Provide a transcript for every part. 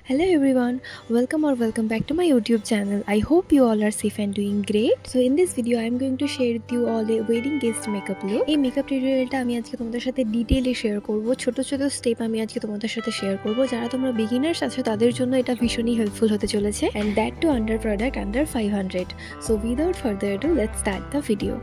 Hello everyone, welcome back to my YouTube channel. I hope you all are safe and doing great. So in this video I am going to share with you all a wedding guest makeup look. এই makeup টিউটোরিয়ালটা আমি আজকে তোমাদের সাথে ডিটেইলে share করব। ছোট ছোট step আমি আজকে তোমাদের সাথে শেয়ার করব যারা তোমরা বিগিনার্স আছো তাদের জন্য এটা ভীষণই হেল্পফুল হতে চলেছে, and that too under product under 500. So without further ado, let's start the video.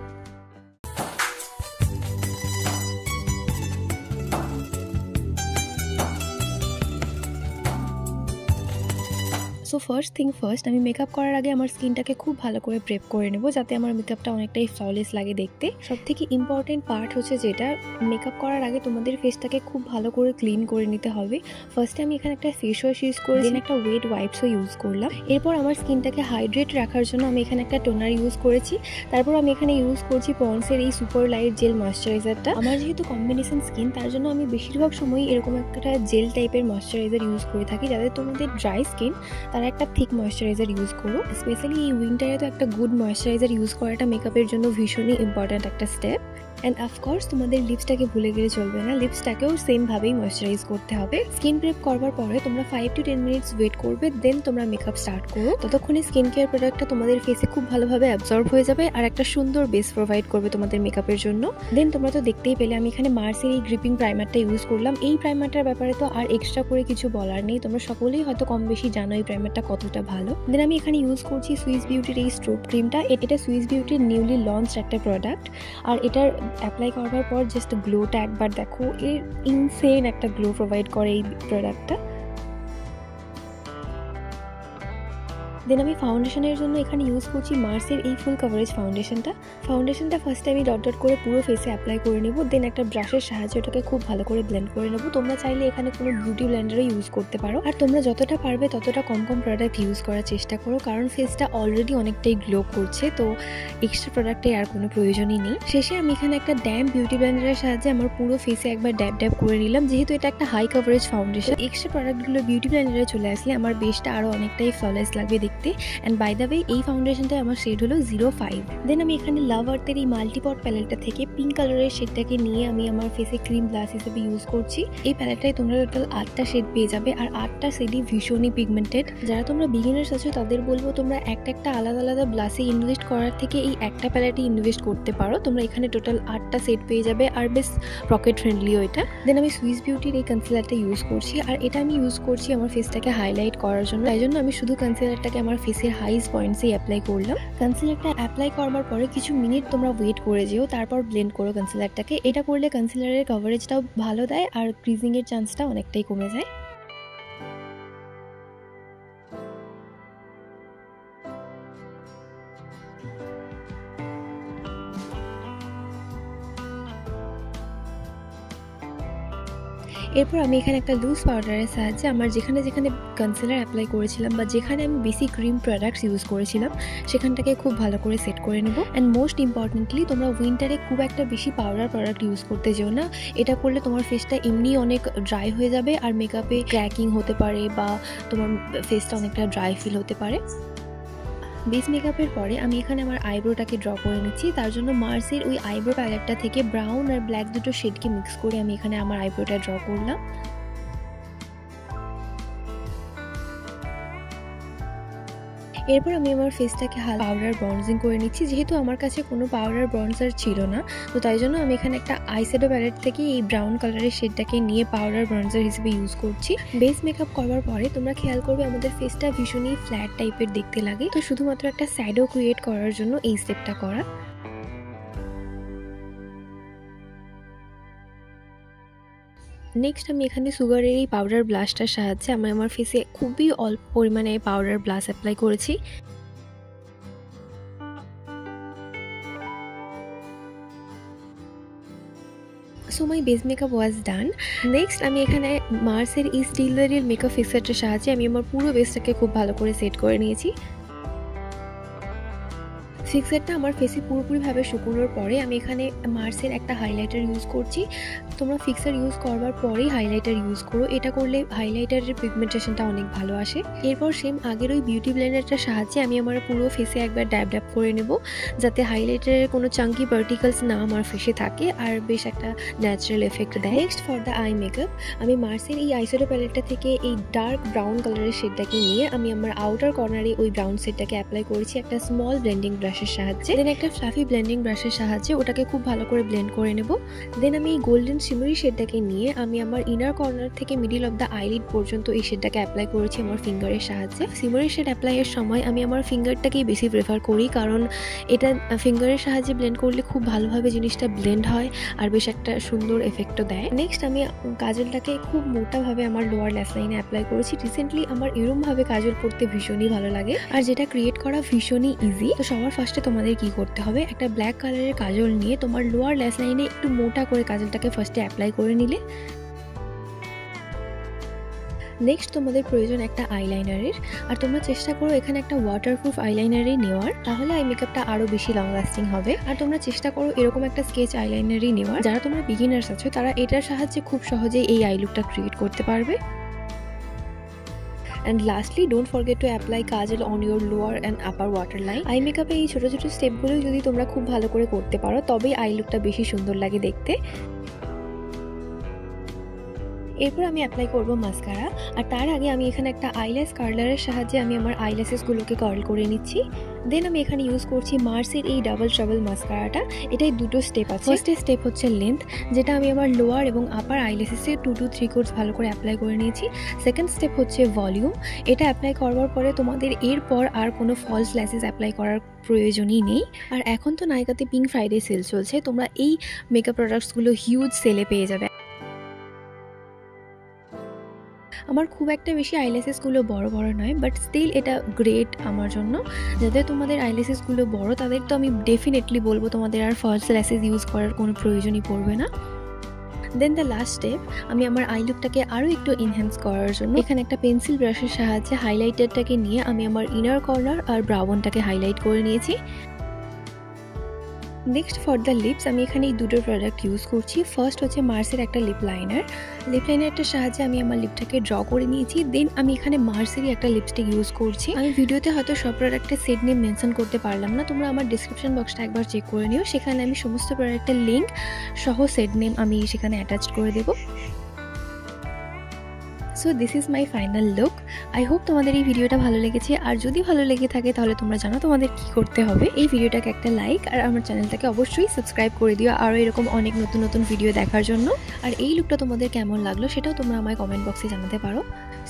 So first thing first, আমি মেকআপ করার আগে আমার স্কিনটাকে খুব ভালো করে প্রেপ করে নেব যাতে আমার মেকআপটা অনেকটাই ফ্ললেস লাগে দেখতে। সবথেকে ইম্পর্টেন্ট পার্ট হচ্ছে যেটা, মেকআপ করার আগে তোমাদের ফেসটাকে খুব ভালো করে ক্লিন করে নিতে হবে। ফার্স্টে আমি এখানে একটা ফেস ওয়াশ ইউজ করে দেন একটা ওয়েট ওয়াইপসও ইউজ করলাম। এরপর আমার স্কিনটাকে হাইড্রেট রাখার জন্য আমি এখানে একটা টোনার ইউজ করেছি। তারপর আমি এখানে ইউজ করছি পন্ডসের এই সুপার লাইট জেল ময়শ্চারাইজারটা। আমার যেহেতু কম্বিনেশন স্কিন, তার জন্য আমি বেশিরভাগ সময় এরকম একটা জেল টাইপের ময়শ্চারাইজার ইউজ করে থাকি। যাদের তোমাদের ড্রাই স্কিন তারা একটা থিক ময়শ্চারাইজার ইউজ করো। স্পেশালি এই উইন্টারে তো একটা গুড ময়শ্চারাইজার ইউজ করাটা মেকআপের জন্য ভীষণই ইম্পর্ট্যান্ট একটা স্টেপ। অ্যান্ড অফকোর্স তোমাদের লিপসটাকে ভুলে গেলে চলবে না, লিপসটাকেও সেমভাবেই ময়শ্চারাইজ করতে হবে। স্কিন প্রেপ করবার পরে তোমরা 5 to 10 মিনিটস ওয়েট করবে, দেন তোমরা মেকআপ স্টার্ট করো। ততক্ষণে স্কিন কেয়ার প্রোডাক্টটা তোমাদের ফেসে খুব ভালোভাবে অ্যাবজর্ব হয়ে যাবে আর একটা সুন্দর বেস প্রোভাইড করবে তোমাদের মেকআপের জন্য। দেন তোমরা তো দেখতেই পেলে আমি এখানে মার্সের এই গ্রিপিং প্রাইমারটা ইউজ করলাম। এই প্রাইমারটার ব্যাপারে তো আর এক্সট্রা করে কিছু বলার নেই, তোমরা সকলেই হয়তো কম বেশি জানো এই প্রাইমারটা কতটা ভালো। দেন আমি এখানে ইউজ করছি সুইস বিউটির এই স্ট্রোব ক্রিমটা। এটা সুইস বিউটির নিউলি লঞ্চ একটা প্রোডাক্ট, আর এটার অ্যাপ্লাই করবার পর জাস্ট গ্লোটা একবার দেখো, এর ইনসেন একটা গ্লো প্রোভাইড করে এই প্রোডাক্টটা। দেন আমি ফাউন্ডেশনের জন্য এখানে ইউজ করছি মার্সের এই ফুল কভারেজ ফাউন্ডেশনটা ফার্স্টে আমি ডট ডট করে পুরো ফেসে অ্যাপ্লাই করে নেব। দেন একটা ব্রাশের সাহায্যে ওটাকে খুব ভালো করে ব্লেন্ড করে নেব। তোমরা চাইলে এখানে কোনো বিউটি ব্লেন্ডারও ইউজ করতে পারো, আর তোমরা যতটা পারবে ততটা কম প্রোডাক্ট ইউজ করার চেষ্টা করো, কারণ ফেসটা অলরেডি অনেকটাই গ্লো করছে, তো এক্সট্রা প্রোডাক্টের আর কোনো প্রয়োজনই নেই। শেষে আমি এখানে একটা ড্যাম বিউটি ব্লেন্ডারের সাহায্যে আমার পুরো ফেসে একবার ড্যাব করে নিলাম। যেহেতু এটা একটা হাই কভারেজ ফাউন্ডেশন, এক্সট্রা প্রোডাক্টগুলো বিউটি ব্লেন্ডারে চলে আসলে আমার বেসটা আরও অনেকটাই ফ্ললেস লাগবে দেখতে। অ্যান্ড বাই দ্য ওয়ে, এই ফাউন্ডেশনটা আমার শেড হলো 05। দেন আমি এখানে লাভ আর্থের এই মাল্টিপট প্যালেটটা থেকে পিঙ্ক কালারের শেডটাকে নিয়ে আমি আমার ফেসে ক্রিম ব্লাশ হিসেবে ইউজ করছি। এই প্যালেটটায় তোমরা টোটাল 8টা শেড পেয়ে যাবে, আর 8টা শেডই ভীষণই পিগমেন্টেড। যারা তোমরা বিগিনার্স আছো তাদের বলবো তোমরা একটা আলাদা আলাদা ব্লাশে ইনভেস্ট করার থেকে এই একটা প্যালেটে ইনভেস্ট করতে পারো। তোমরা এখানে টোটাল 8টা শেড পেয়ে যাবে, আর বেশ পকেট ফ্রেন্ডলিও এটা। দেন আমি সুইস বিউটির এই কনসিলারটা ইউজ করছি, আর এটা আমি ইউজ করছি আমার ফেসটাকে হাইলাইট করার জন্য। তাই জন্য আমি শুধু কনসিলারটাকে আমার ফেসের হাইস পয়েন্টসেই অ্যাপ্লাই করলাম। কনসিলারটা অ্যাপ্লাই করবার পরে কিছু মিনিট তোমরা ওয়েট করে যেও, তারপর ব্লেন্ড করো কনসিলারটাকে। এটা করলে কনসিলারের কভারেজটাও ভালো দেয় আর ক্রিজিংয়ের চান্সটা অনেকটাই কমে যায়। এরপর আমি এখানে একটা লুজ পাউডারের সাহায্যে আমার যেখানে কনসিলার অ্যাপ্লাই করেছিলাম বা যেখানে আমি বেশি ক্রিম প্রোডাক্টস ইউজ করেছিলাম সেখানটাকে খুব ভালো করে সেট করে নেব। অ্যান্ড মোস্ট ইম্পর্টেন্টলি, তোমরা উইন্টারে খুব একটা বেশি পাউডার প্রোডাক্ট ইউজ করতে যেও না। এটা করলে তোমার ফেসটা এমনি অনেক ড্রাই হয়ে যাবে, আর মেকআপে ক্র্যাকিং হতে পারে বা তোমার ফেসটা অনেকটা ড্রাই ফিল হতে পারে। বেস মেকআপের পরে আমি এখানে আমার আইব্রোটাকে ড্র করে নিচ্ছি। তার জন্য মার্সের ওই আইব্রো প্যালেটটা থেকে ব্রাউন আর ব্ল্যাক দুটো শেডকে মিক্স করে আমি এখানে আমার আইব্রোটা ড্র করলাম। এরপর আমি আমার ফেসটাকে হালকা পাউডার ব্রনজিং করে নিচ্ছি। যেহেতু আমার কাছে কোনো পাউডার ব্রনজার ছিল না, তো তাই জন্য আমি এখানে একটা আইশ্যাডো প্যালেট থেকে এই ব্রাউন কালারের শেডটাকে নিয়ে পাউডার ব্রনজার হিসেবে ইউজ করছি। বেস মেকআপ করবার পরে তোমরা খেয়াল করবে আমাদের ফেসটা ভীষণই ফ্ল্যাট টাইপের দেখতে লাগে, তো শুধুমাত্র একটা শ্যাডো ক্রিয়েট করার জন্য এই স্টেপটা করা। নেক্সট আমি এখানে সুগারের এই পাউডার ব্লাশটার সাহায্যে আমি আমার ফেসে খুবই অল্প পরিমাণে পাউডার ব্লাশ অ্যাপ্লাই করেছি। So my base makeup was done. Next আমি এখানে মার্সের এই স্টিল দ্য রিয়েল মেকআপ ফিক্সারটার সাহায্যে আমি আমার পুরো বেসটাকে খুব ভালো করে সেট করে নিয়েছি। ফিক্সারটা আমার ফেসে পুরোপুরিভাবে শুকোনোর পরে আমি এখানে মার্সের একটা হাইলাইটার ইউজ করছি। তোমরা ফিক্সার ইউজ করবার পরেই হাইলাইটার ইউজ করো, এটা করলে হাইলাইটারের পিগমেন্টেশনটা অনেক ভালো আসে। এরপর সেম আগের ওই বিউটি ব্লেন্ডারটার সাহায্যে আমি আমার পুরো ফেসে একবার ড্যাব ড্যাব করে নেব, যাতে হাইলাইটারের কোনো চাঙ্কি পার্টিকলস না আমার ফেসে থাকে আর বেশ একটা ন্যাচারাল এফেক্ট দেয়। Next for the eye makeup, আমি মার্সের এই আইশ্যাডো প্যালেটটা থেকে এই ডার্ক ব্রাউন কালারের শেডটাকে নিয়ে আমি আমার আউটার কর্নারে ওই ব্রাউন শেডটাকে অ্যাপ্লাই করেছি একটা স্মল ব্লেন্ডিং ব্রাশের সাহায্যে। দেন একটা ফ্লাফি ব্লেন্ডিং ব্রাশের সাহায্যে ওটাকে খুব ভালো করে ব্লেন্ড করে নেব। দেন আমি এই গোল্ডেন শিমারি শেডটাকে নিয়ে আমি আমার ইনার কর্নার থেকে মিডিল অফ দ্য আইলিড পর্যন্ত এই শেডটাকে অ্যাপ্লাই করেছি আমার ফিঙ্গারের সাহায্যে। শিমারি শেড অ্যাপ্লাইয়ের সময় আমি আমার ফিঙ্গারটাকেই বেশি প্রেফার করি, কারণ এটা ফিঙ্গারের সাহায্যে ব্লেন্ড করলে খুব ভালোভাবে জিনিসটা ব্লেন্ড হয় আর বেশ একটা সুন্দর এফেক্টও দেয়। নেক্সট আমি কাজলটাকে খুব মোটাভাবে আমার লোয়ার ল্যাশ লাইনে অ্যাপ্লাই করেছি। রিসেন্টলি আমার এরমভাবে কাজল পরতে ভীষণই ভালো লাগে আর যেটা ক্রিয়েট করা ভীষণই ইজি। তো সবার ফার্স্টে তোমাদের কি করতে হবে, একটা ব্ল্যাক কালারের কাজল নিয়ে তোমার লোয়ার ল্যাশ লাইনে একটু মোটা করে কাজলটাকে ফার্স্টে অ্যাপ্লাই করে নিলে। নেক্সট তোমাদের প্রয়োজন একটা আইলাইনারের, আর তোমরা চেষ্টা করো এখানে একটা ওয়াটারপ্রুফ আইলাইনারই নেওয়ার, তাহলে আই মেকআপটা আরও বেশি লং লাস্টিং হবে। আর তোমরা চেষ্টা করো এরকম একটা স্কেচ আইলাইনারই নেওয়ার। যারা তোমরা বিগিনার্স আছো তারা এটার সাহায্যে খুব সহজেই এই আই লুকটা ক্রিয়েট করতে পারবে। And lastly, don't forget to apply kajal on your lower and upper waterline. Eye মেকআপে এই ছোট ছোট স্টেপগুলো যদি তোমরা খুব ভালো করে করতে পারো তবেই আই লুকটা বেশি সুন্দর লাগে দেখতে। এরপর আমি অ্যাপ্লাই করব মাস্কারা, আর তার আগে আমি এখানে একটা আইল্যাশ কার্লারের সাহায্যে আমি আমার আইল্যাশেসগুলোকে কার্ল করে নিচ্ছি। দেন আমি এখানে ইউজ করছি মার্সের এই ডাবল ট্রাবল মাস্কারাটা। এটাই দুটো স্টেপ আছে। ফার্স্ট স্টেপ হচ্ছে লেন্থ, যেটা আমি আমার লোয়ার এবং আপার আইল্যাশেসে 2 to 3 কোটস ভালো করে অ্যাপ্লাই করে নিয়েছি। সেকেন্ড স্টেপ হচ্ছে ভলিউম, এটা অ্যাপ্লাই করবার পরে তোমাদের এরপর আর কোনো ফলস ল্যাশেস অ্যাপ্লাই করার প্রয়োজনই নেই। আর এখন তো নাইকাতে পিঙ্ক ফ্রাইডে সেল চলছে, তোমরা এই মেকআপ প্রোডাক্টসগুলো হিউজ সেলে পেয়ে যাবে। আমার খুব একটা বেশি আইল্যাশেসগুলো বড় বড় নয়, বাট স্টিল এটা গ্রেট আমার জন্য। যাদের তোমাদের আইল্যাশেসগুলো বড় তাদের তো আমি ডেফিনেটলি বলবো তোমাদের আর ফলস ল্যাশেস ইউজ করার কোনো প্রয়োজনই পড়বে না। দেন দ্য লাস্ট স্টেপ, আমি আমার আই লুকটাকে আরও একটু এনহ্যান্স করার জন্য এখানে একটা পেন্সিল ব্রাশের সাহায্যে হাইলাইটারটাকে নিয়ে আমি আমার ইনার কর্নার আর ব্রাউনটাকে হাইলাইট করে নিয়েছি। নেক্সট ফর দ্য লিপস, আমি এখানে এই দুটো প্রোডাক্ট ইউজ করছি। ফার্স্ট হচ্ছে মার্সের একটা লিপ লাইনার। লিপ লাইনারটার সাহায্যে আমি আমার লিপটাকে ড্র করে নিয়েছি। দেন আমি এখানে মার্সেরই একটা লিপস্টিক ইউজ করছি। আমি ভিডিওতে হয়তো সব প্রোডাক্টের সেট নেম মেনশন করতে পারলাম না, তোমরা আমার ডিসক্রিপশন বক্সটা একবার চেক করে নিও, সেখানে আমি সমস্ত প্রোডাক্টের লিঙ্ক সহ সেট নেম আমি সেখানে অ্যাটাচ করে দেবো। So this is my final look. I hope তোমাদের এই ভিডিওটা ভালো লেগেছে, আর যদি ভালো লেগে থাকে তাহলে তোমরা জানো তোমাদের কি করতে হবে। এই ভিডিওটাকে একটা লাইক আর আমার চ্যানেলটাকে অবশ্যই সাবস্ক্রাইব করে দিও আরও এরকম অনেক নতুন নতুন ভিডিও দেখার জন্য। আর এই লুকটা তোমাদের কেমন লাগলো সেটাও তোমরা আমায় কমেন্ট বক্সে জানাতে পারো।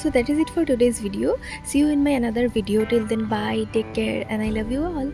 So that is it for today's video. See you in my another video. Till then bye, take care and I love you all.